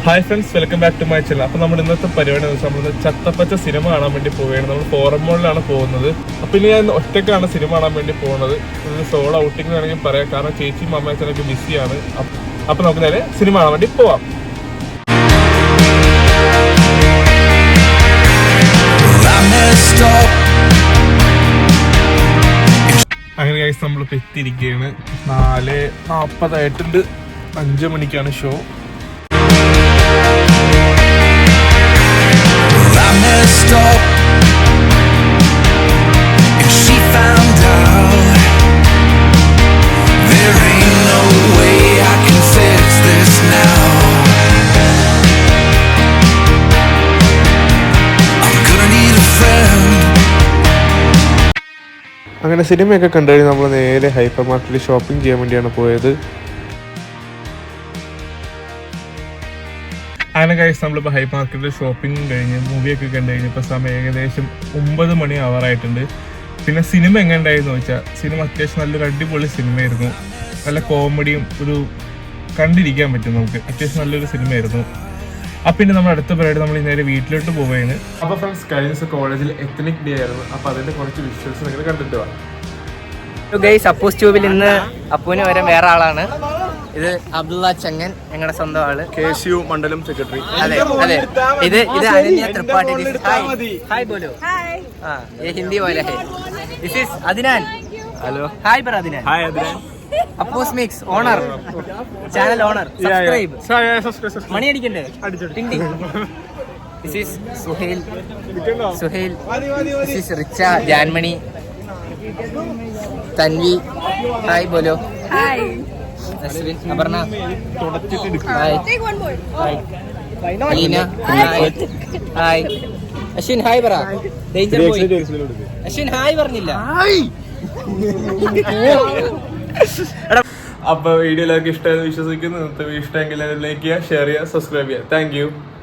Hi friends, welcome back to my channel. അപ്പോൾ നമ്മൾ ഇന്നത്തെ പരിപാടി എന്ന് വെച്ചാൽ നമ്മൾ ചത്തപ്പച്ച സിനിമ കാണാൻ വേണ്ടി പോവുകയാണ്. നമ്മൾ ഫോറം മോളിലാണ് പോകുന്നത്. അപ്പോൾ ഇനി ഞാൻ ഒറ്റയ്ക്കാണ് സിനിമ കാണാൻ വേണ്ടി പോകുന്നത്. ഇത് സോളോ ഔട്ടിംഗ് വേണമെങ്കിൽ പറയാം, കാരണം ചേച്ചിയും അമ്മയച്ചനൊക്കെ ബിസിയാണ്. അപ്പോൾ നമുക്ക് നേരെ സിനിമ കാണാൻ വേണ്ടി പോവാം. അങ്ങനെ കഴിച്ച് നമ്മളിപ്പോൾ എത്തിയിരിക്കുകയാണ്. 4:40 5 മണിക്കാണ് ഷോ. അങ്ങനെ സിനിമയൊക്കെ കണ്ടുകഴിഞ്ഞ് നമ്മൾ നേരെ ഹൈപ്പർ മാർക്കറ്റിൽ ഷോപ്പിംഗ് ചെയ്യാൻ വേണ്ടിയാണ് പോയത്. അങ്ങനെ കഴിച്ച് നമ്മളിപ്പോൾ ഹൈപ്പർ മാർക്കറ്റിൽ ഷോപ്പിംഗ് കഴിഞ്ഞ് മൂവിയൊക്കെ കണ്ടു കഴിഞ്ഞപ്പോൾ സമയം ഏകദേശം 9 മണി ആവാറായിട്ടുണ്ട്. പിന്നെ സിനിമ എങ്ങനെ ഉണ്ടായിരുന്നു ചോദിച്ചാൽ, സിനിമ അത്യാവശ്യം നല്ലൊരു അടിപൊളി സിനിമയായിരുന്നു. നല്ല കോമഡിയും ഒരു കണ്ടിരിക്കാൻ പറ്റും നമുക്ക്. അത്യാവശ്യം നല്ലൊരു സിനിമയായിരുന്നു. അപ്പം പിന്നെ നമ്മുടെ അടുത്ത പരിപാടി നമ്മൾ നേരെ വീട്ടിലോട്ട് പോവുകയാണ്. അപ്പോൾ ഫ്രണ്ട്സ്, കഴിഞ്ഞ ദിവസം കോളേജിൽ എത്നിക് ഡേ ആയിരുന്നു. അപ്പോൾ അതിൻ്റെ കുറച്ച് വിഷ്വൽസ് നിങ്ങൾ കണ്ടിട്ട് വാ. അപ്പൂസ് ട്യൂബിൽ ഇന്ന് അപ്പൂന് വരെ വേറെ ആളാണ്. ഇത് അബ്ദുള്ള ചങ്ങൻ, ഞങ്ങളുടെ സ്വന്തം ആള്. KCU മണ്ഡലം സെക്രട്ടറി. അതെ അതെ. ഇത് അനന്യ ത്രിപാഠി. ഹായ് ബോലോ. ये हिंदी वाला है. This is Adnan. Hello. Hi brother Adnan. Hi Adnan. Appus Mix owner. Channel owner. Subscribe. Subscribe. മണി അടിക്കണ്ടേ? ടിങ് ടിങ്. This is Suhail. This is Richa, Janmani, Tanvi. Hi bolo. Hi. Aswin, Aparna. Hi. Take one more. Hi. Alina. Hi. Hi. Ashwin, hi പറ. Danger boy. Ashwin, hi പറഞ്ഞില്ല. അപ്പൊ video എല്ലാവർക്കും ഇഷ്ടമായെന്ന് വിശ്വസിക്കുന്നു. ഇഷ്ടമെങ്കിൽ like ചെയ്യുക, ഷെയർ ചെയ്യുക, സബ്സ്ക്രൈബ് ചെയ്യുക. Thank you.